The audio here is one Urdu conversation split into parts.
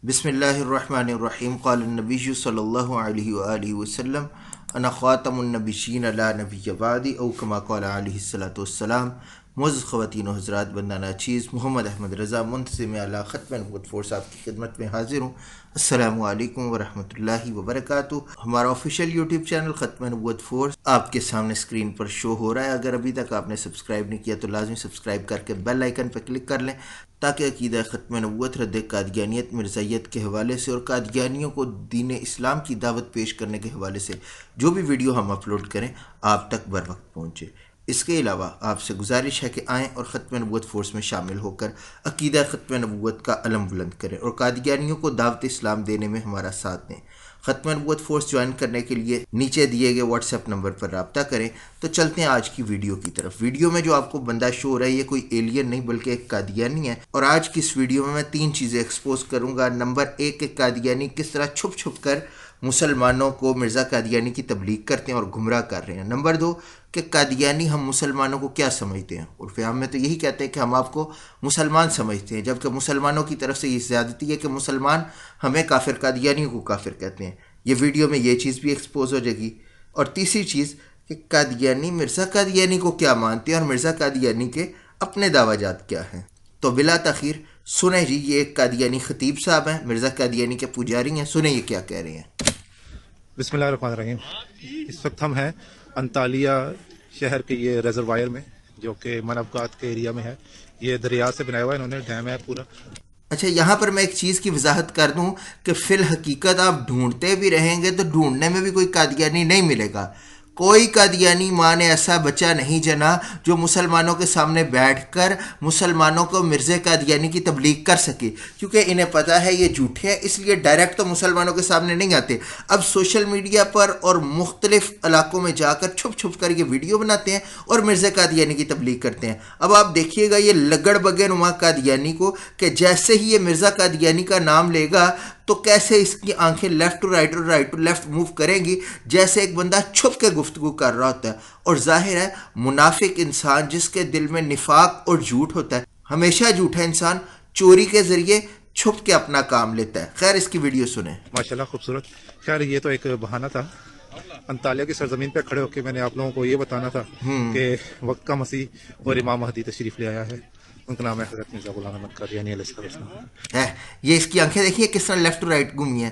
بسم اللہ الرحمن الرحیم قال النبی صلی اللہ علیہ وآلہ وسلم انا خاتم النبیین لا نبی بعدی او کما قال علیہ الصلوۃ والسلام۔ معزز خواتین و حضرات، بندہ ناچیز محمد احمد رضا منتظم اعلیٰ ختم نبوت فورس آپ کی خدمت میں حاضر ہوں۔ السلام علیکم ورحمۃ اللہ وبرکاتہ۔ ہمارا آفیشیل یوٹیوب چینل ختم نبوت فورس آپ کے سامنے اسکرین پر شو ہو رہا ہے۔ اگر ابھی تک آپ نے سبسکرائب نہیں کیا تو لازمی سبسکرائب کر کے بیل آئیکن پر کلک کر لیں تاکہ عقیدہ ختم نبوت، رد قادیانیت، مرزائیت کے حوالے سے اور قادیانیوں کو دین اسلام کی دعوت پیش کرنے کے حوالے سے جو بھی ویڈیو ہم اپلوڈ کریں آپ تک بر وقت پہنچے۔ اس کے علاوہ آپ سے گزارش ہے کہ آئیں اور ختم نبوت فورس میں شامل ہو کر عقیدہ ختم نبوت کا علم بلند کریں اور قادیانیوں کو دعوت اسلام دینے میں ہمارا ساتھ دیں۔ ختم نبوت فورس جوائن کرنے کے لیے نیچے دیے گئے واٹس ایپ نمبر پر رابطہ کریں۔ تو چلتے ہیں آج کی ویڈیو کی طرف۔ ویڈیو میں جو آپ کو بندہ شو ہو رہا ہے یہ کوئی ایلین نہیں بلکہ ایک قادیانی ہے، اور آج کی اس ویڈیو میں 3 چیزیں ایکسپوز کروں گا۔ نمبر 1 کہ قادیانی کس طرح چھپ چھپ کر مسلمانوں کو مرزا قادیانی کی تبلیغ کرتے ہیں اور گمراہ کر رہے ہیں۔ نمبر 2 کہ قادیانی ہم مسلمانوں کو کیا سمجھتے ہیں، عرف عام میں تو یہی کہتے ہیں کہ ہم آپ کو مسلمان سمجھتے ہیں، جبکہ مسلمانوں کی طرف سے یہ زیادتی ہے کہ مسلمان ہمیں کافر قادیانیوں کو کافر کہتے ہیں۔ یہ ویڈیو میں یہ چیز بھی ایکسپوز ہو جائے گی۔ اور تیسری چیز کہ قادیانی مرزا قادیانی کو کیا مانتے ہیں اور مرزا قادیانی کے اپنے دعویٰ جات کیا ہیں۔ تو بلا تاخیر سنیں جی، یہ ایک قادیانی خطیب صاحب ہیں، مرزا قادیانی کے پجاری ہیں، سنیں یہ کیا کہہ رہے ہیں۔ بسم اللہ الرحمن الرحیم۔ اس وقت ہم ہیں انطالیہ شہر کے یہ ریزروائر میں جو کہ منبکات کے ایریا میں ہے۔ یہ دریا سے بنایا ہوا ہے، انہوں نے ڈیم ہے پورا۔ اچھا، یہاں پر میں ایک چیز کی وضاحت کر دوں کہ فی الحقیقت آپ ڈھونڈتے بھی رہیں گے تو ڈھونڈنے میں بھی کوئی قادیانی نہیں ملے گا۔ کوئی قادیانی ماں نے ایسا بچہ نہیں جنا جو مسلمانوں کے سامنے بیٹھ کر مسلمانوں کو مرزا قادیانی کی تبلیغ کر سکے، کیونکہ انہیں پتہ ہے یہ جھوٹے ہیں، اس لیے ڈائریکٹ تو مسلمانوں کے سامنے نہیں آتے۔ اب سوشل میڈیا پر اور مختلف علاقوں میں جا کر چھپ چھپ کر یہ ویڈیو بناتے ہیں اور مرزا قادیانی کی تبلیغ کرتے ہیں۔ اب آپ دیکھیے گا یہ لگڑ بگے نما قادیانی کو کہ جیسے ہی یہ مرزا قادیانی کا نام لے گا تو کیسے اس کی آنکھیں لیفٹ ٹو رائٹ اور رائٹ ٹو لیفٹ موو کریں گی، جیسے ایک بندہ چھپ کے گفتگو کر رہا ہوتا ہے۔ اور ظاہر ہے منافق انسان جس کے دل میں نفاق اور جھوٹ ہوتا ہے، ہمیشہ جھوٹا انسان چوری کے ذریعے چھپ کے اپنا کام لیتا ہے۔ خیر اس کی ویڈیو سنیں۔ ماشاءاللہ خوبصورت۔ خیر یہ تو ایک بہانہ تھا۔ انطالیہ کی سرزمین پہ کھڑے ہو کے میں نے آپ لوگوں کو یہ بتانا تھا کہ وقت کا مسیح اور امام مہدی تشریف لے آیا ہے۔ ان کا نام ہے حضرت مرزا غلام احمد قادیانی علیہ السلام۔ یہ اس کی آنکھیں دیکھیے کس طرح لیفٹ ٹو رائٹ گھومی ہیں۔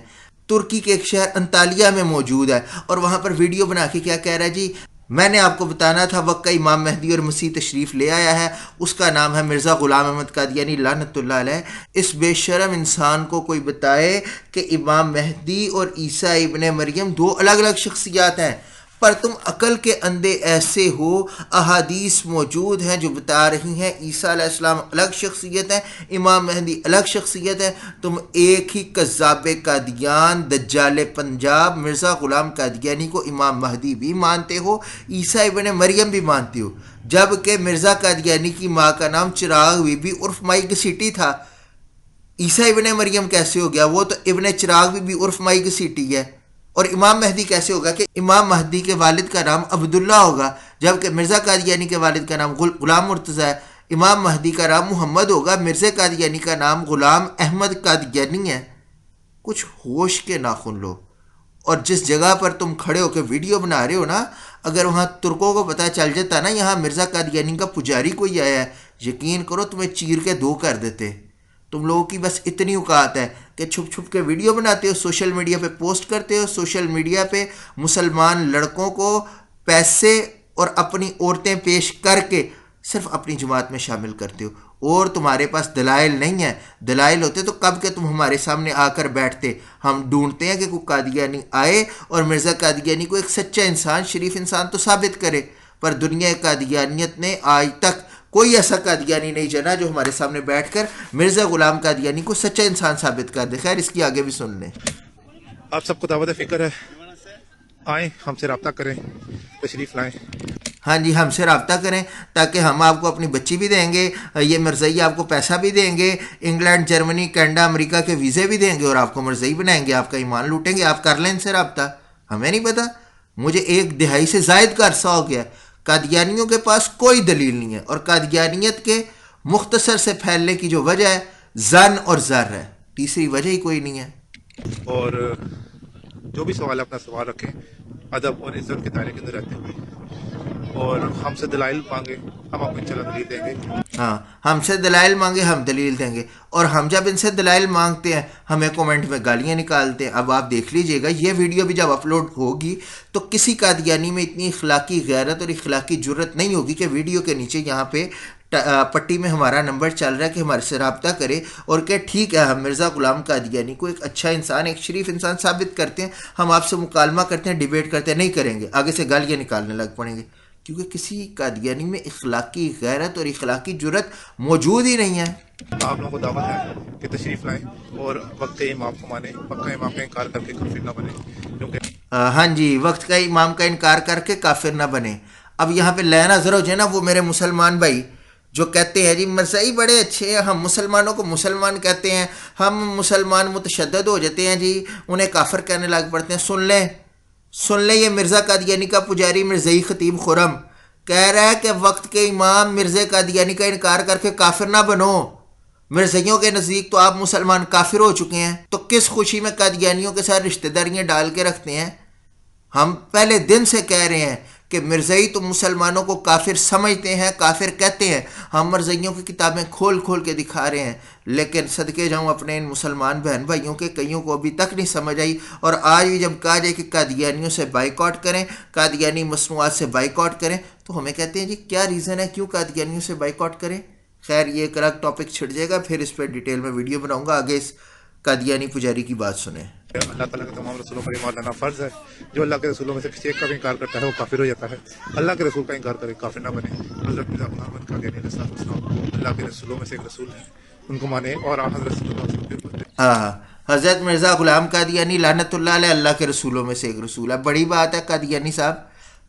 ترکی کے ایک شہر انطالیہ میں موجود ہے اور وہاں پر ویڈیو بنا کے کیا کہہ رہا ہے جی، میں نے آپ کو بتانا تھا وقت کا امام مہدی اور مسیح تشریف لے آیا ہے، اس کا نام ہے مرزا غلام احمد قادیانی لعنت اللہ علیہ۔ اس بے شرم انسان کو کوئی بتائے کہ امام مہدی اور عیسیٰ ابن مریم 2 الگ الگ شخصیات ہیں، پر تم عقل کے اندھے ایسے ہو۔ احادیث موجود ہیں جو بتا رہی ہیں عیسیٰ علیہ السلام الگ شخصیت ہے، امام مہدی الگ شخصیت ہے۔ تم ایک ہی کذاب قادیان دجال پنجاب مرزا غلام قادیانی کو امام مہدی بھی مانتے ہو، عیسیٰ ابن مریم بھی مانتے ہو، جبکہ مرزا قادیانی کی ماں کا نام چراغ بی بی عرف مائی گسیٹی تھا۔ عیسیٰ ابن مریم کیسے ہو گیا؟ وہ تو ابن چراغ بی بی عرف مائی گسیٹی ہے۔ اور امام مہدی کیسے ہوگا کہ امام مہدی کے والد کا نام عبداللہ ہوگا، جبکہ مرزا قادیانی کے والد کا نام غلام مرتضیٰ ہے۔ امام مہدی کا نام محمد ہوگا، مرزا قادیانی کا نام غلام احمد قادیانی ہے۔ کچھ ہوش کے ناخن لو۔ اور جس جگہ پر تم کھڑے ہو کے ویڈیو بنا رہے ہو نا، اگر وہاں ترکوں کو پتہ چل جاتا نا یہاں مرزا قادیانی کا پجاری کوئی آیا ہے، یقین کرو تمہیں چیر کے 2 کر دیتے۔ تم لوگوں کی بس اتنی اوقات ہے کہ چھپ چھپ کے ویڈیو بناتے ہو، سوشل میڈیا پہ پوسٹ کرتے ہو، سوشل میڈیا پہ مسلمان لڑکوں کو پیسے اور اپنی عورتیں پیش کر کے صرف اپنی جماعت میں شامل کرتے ہو، اور تمہارے پاس دلائل نہیں ہے۔ دلائل ہوتے تو کب کہ تم ہمارے سامنے آ کر بیٹھتے۔ ہم ڈھونڈتے ہیں کہ کوئی قادیانی آئے اور مرزا قادیانی کو ایک سچا انسان، شریف انسان تو ثابت کرے، پر دنیا قادیانیت نے آج تک کوئی ایسا قادیانی نہیں جنا جو ہمارے سامنے بیٹھ کر مرزا غلام قادیانی کو سچا انسان ثابت کر دے۔ خیر اس کی آگے بھی سن لیں۔ آپ سب کو دعوت فکر ہے، آئیں ہم سے رابطہ کریں، تشریف لائیں۔ ہاں جی، ہم سے رابطہ کریں تاکہ ہم آپ کو اپنی بچی بھی دیں گے، یہ مرزائی آپ کو پیسہ بھی دیں گے، انگلینڈ، جرمنی، کینیڈا، امریکہ کے ویزے بھی دیں گے اور آپ کو مرزائی بنائیں گے، آپ کا ایمان لوٹیں گے۔ آپ کر لیں ان سے رابطہ، ہمیں نہیں پتہ۔ مجھے 1 دہائی سے زائد کا عرصہ ہو گیا۔ قادیانیوں کے پاس کوئی دلیل نہیں ہے، اور قادیانیت کے مختصر سے پھیلنے کی جو وجہ ہے زن اور زر ہے۔ تیسری وجہ ہی کوئی نہیں ہے۔ اور جو بھی سوال ہے اپنا سوال رکھیں ادب اور عزت کے دائرے کے اندر رہتے ہوئے، اور ہم سے دلائل مانگے، ہم آپ کو انشاءاللہ دلیل دیں گے۔ ہاں، ہم سے دلائل مانگے، ہم دلیل دیں گے، اور ہم جب ان سے دلائل مانگتے ہیں ہمیں کومنٹ میں گالیاں نکالتے ہیں۔ اب آپ دیکھ لیجئے گا یہ ویڈیو بھی جب اپلوڈ ہوگی تو کسی قادیانی میں اتنی اخلاقی غیرت اور اخلاقی جرت نہیں ہوگی کہ ویڈیو کے نیچے یہاں پہ پٹی میں ہمارا نمبر چل رہا ہے کہ ہمارے سے رابطہ کرے اور کہ ٹھیک ہے ہم مرزا غلام قادیانی کو ایک اچھا انسان، ایک شریف انسان ثابت کرتے ہیں، ہم آپ سے مکالمہ کرتے ہیں، ڈیبیٹ کرتے ہیں۔ نہیں کریں گے، آگے سے گالیاں نکالنے لگ پڑیں گے، کیونکہ کسی قادیانی میں اخلاقی غیرت اور اخلاقی جرت موجود ہی نہیں ہے۔ آپ لوگوں کو دعوت ہے کہ تشریف لائیں اور وقت امام کو مانیں، پکا امام کا انکار کر کے کافر نہ بنے، کیونکہ ہاں جی، وقت کا امام کا انکار کر کے کافر نہ بنے۔ اب یہاں پہ لینا ضرور جو ہے نا وہ میرے مسلمان بھائی جو کہتے ہیں جی مرزائی بڑے اچھے ہیں، ہم مسلمانوں کو مسلمان کہتے ہیں، ہم مسلمان متشدد ہو جاتے ہیں جی، انہیں کافر کہنے لگ پڑتے ہیں۔ سن لیں یہ مرزا قادیانی کا پجاری مرزائی خطیب خرم کہہ رہا ہے کہ وقت کے امام مرزا قادیانی کا انکار کر کے کافر نہ بنو، مرزائیوں کے نزدیک تو آپ مسلمان کافر ہو چکے ہیں، تو کس خوشی میں قادیانیوں کے ساتھ رشتہ داریاں ڈال کے رکھتے ہیں؟ ہم پہلے دن سے کہہ رہے ہیں کہ مرزائی تو مسلمانوں کو کافر سمجھتے ہیں، کافر کہتے ہیں، ہم مرزائیوں کی کتابیں کھول کھول کے دکھا رہے ہیں، لیکن صدقے جاؤں اپنے ان مسلمان بہن بھائیوں کے کئیوں کو ابھی تک نہیں سمجھ آئی۔ اور آج بھی جب کہا جائے کہ قادیانیوں سے بائیکاٹ کریں، قادیانی مصنوعات سے بائیکاٹ کریں، تو ہمیں کہتے ہیں جی کیا ریزن ہے کیوں قادیانیوں سے بائیکاٹ کریں؟ خیر یہ ایک الگ ٹاپک چھٹ جائے گا، پھر اس پہ ڈیٹیل میں ویڈیو بناؤں گا، آگے اس قادیانی پجاری کی بات سنیں۔ اللہ تعالیٰ کے تمام رسولوں پر ایمان لانا فرض ہے۔ جو اللہ کے رسولوں میں سے کسی ایک کا بھی انکار کرتا ہے وہ کافر ہو جاتا ہے۔ اللہ کے رسول کا انکار کرے کافر نہ بنے۔ حضرت مرزا غلام احمد قادیانی علیہ السلام اللہ کے رسولوں میں سے ایک رسول ہیں، ان کو مانے اور آپ حضرت صلی اللہ علیہ وسلم۔ ہاں، حضرت مرزا غلام قادیانی لعنت اللہ علیہ اللہ کے رسولوں میں سے ایک رسول ہے۔ بڑی بات ہے قادیانی صاحب،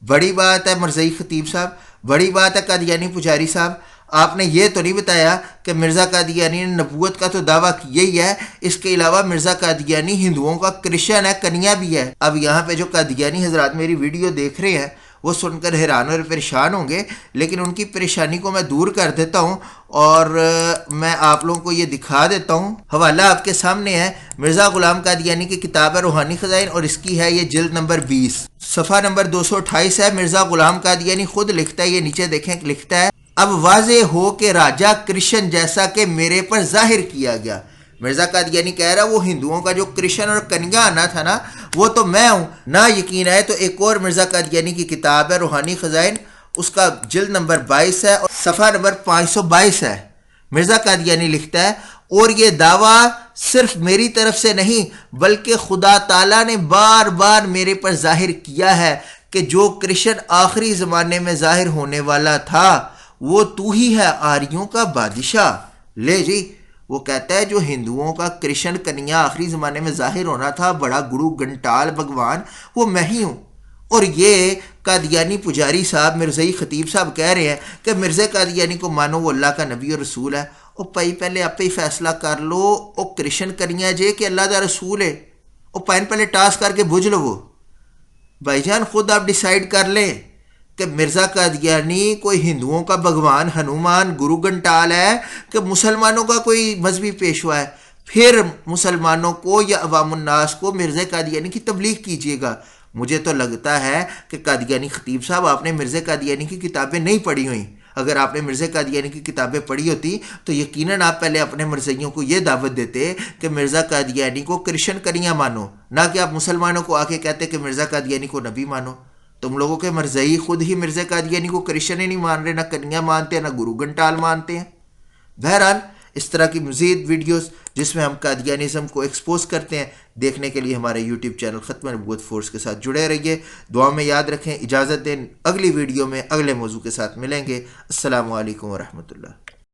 بڑی بات ہے مرزائی خطیب صاحب، بڑی بات ہے قادیانی پجاری صاحب۔ آپ نے یہ تو نہیں بتایا کہ مرزا قادیانی نے نبوت کا تو دعویٰ کیا ہی ہے، اس کے علاوہ مرزا قادیانی ہندوؤں کا کرسچن ہے، کنیا بھی ہے۔ اب یہاں پہ جو قادیانی حضرات میری ویڈیو دیکھ رہے ہیں وہ سن کر حیران اور پریشان ہوں گے، لیکن ان کی پریشانی کو میں دور کر دیتا ہوں اور میں آپ لوگوں کو یہ دکھا دیتا ہوں۔ حوالہ آپ کے سامنے ہے، مرزا غلام قادیانی کی کتاب ہے روحانی خزائن، اور اس کی ہے یہ جلد نمبر 20، صفحہ نمبر 228 ہے۔ مرزا غلام قادیانی خود لکھتا ہے، یہ نیچے دیکھیں لکھتا ہے، اب واضح ہو کہ راجہ کرشن جیسا کہ میرے پر ظاہر کیا گیا۔ مرزا قادیانی کہہ رہا وہ ہندوؤں کا جو کرشن اور کنیا آنا تھا نا وہ تو میں ہوں۔ نہ یقین آئے تو ایک اور مرزا قادیانی کی کتاب ہے روحانی خزائن، اس کا جلد نمبر 22 ہے اور صفحہ نمبر 522 ہے۔ مرزا قادیانی لکھتا ہے، اور یہ دعویٰ صرف میری طرف سے نہیں بلکہ خدا تعالیٰ نے بار بار میرے پر ظاہر کیا ہے کہ جو کرشن آخری زمانے میں ظاہر ہونے والا تھا وہ تو ہی ہے آریوں کا بادشاہ۔ لے جی، وہ کہتا ہے جو ہندوؤں کا کرشن کنیا آخری زمانے میں ظاہر ہونا تھا، بڑا گڑو گنٹال بھگوان، وہ میں ہی ہوں۔ اور یہ قادیانی پجاری صاحب مرزائی خطیب صاحب کہہ رہے ہیں کہ مرزا قادیانی کو مانو وہ اللہ کا نبی اور رسول ہے۔ او پائی پہلے آپ ہی فیصلہ کر لو، او کرشن کنیا جے کہ اللہ دا رسول ہے، او پائن پہلے ٹاس کر کے بجھ لو۔ وہ بھائی جان خود آپ ڈیسائیڈ کر لیں کہ مرزا قادیانی کوئی ہندوؤں کا بھگوان ہنومان گرو گھنٹال ہے کہ مسلمانوں کا کوئی مذہبی پیشوا ہے، پھر مسلمانوں کو یا عوام الناس کو مرزا قادیانی کی تبلیغ کیجیے گا۔ مجھے تو لگتا ہے کہ قادیانی خطیب صاحب آپ نے مرزا قادیانی کی کتابیں نہیں پڑھی ہوئیں۔ اگر آپ نے مرزا قادیانی کی کتابیں پڑھی ہوتی تو یقیناً آپ پہلے اپنے مرزائیوں کو یہ دعوت دیتے کہ مرزا قادیانی کو کرشن کنیا مانو، نہ کہ آپ مسلمانوں کو آ کے کہتے کہ مرزا قادیانی کو نبی مانو۔ تم لوگوں کے مرزائی خود ہی مرزا قادیانی کو کرشن ہی نہیں مان رہے، نہ کنیا مانتے ہیں، نہ گرو گھنٹال مانتے ہیں۔ بہرحال اس طرح کی مزید ویڈیوز جس میں ہم قادیانزم کو ایکسپوز کرتے ہیں دیکھنے کے لیے ہمارے یوٹیوب چینل ختم نبوت فورس کے ساتھ جڑے رہیے۔ دعا میں یاد رکھیں، اجازت دیں، اگلی ویڈیو میں اگلے موضوع کے ساتھ ملیں گے۔ السلام علیکم ورحمۃ اللہ۔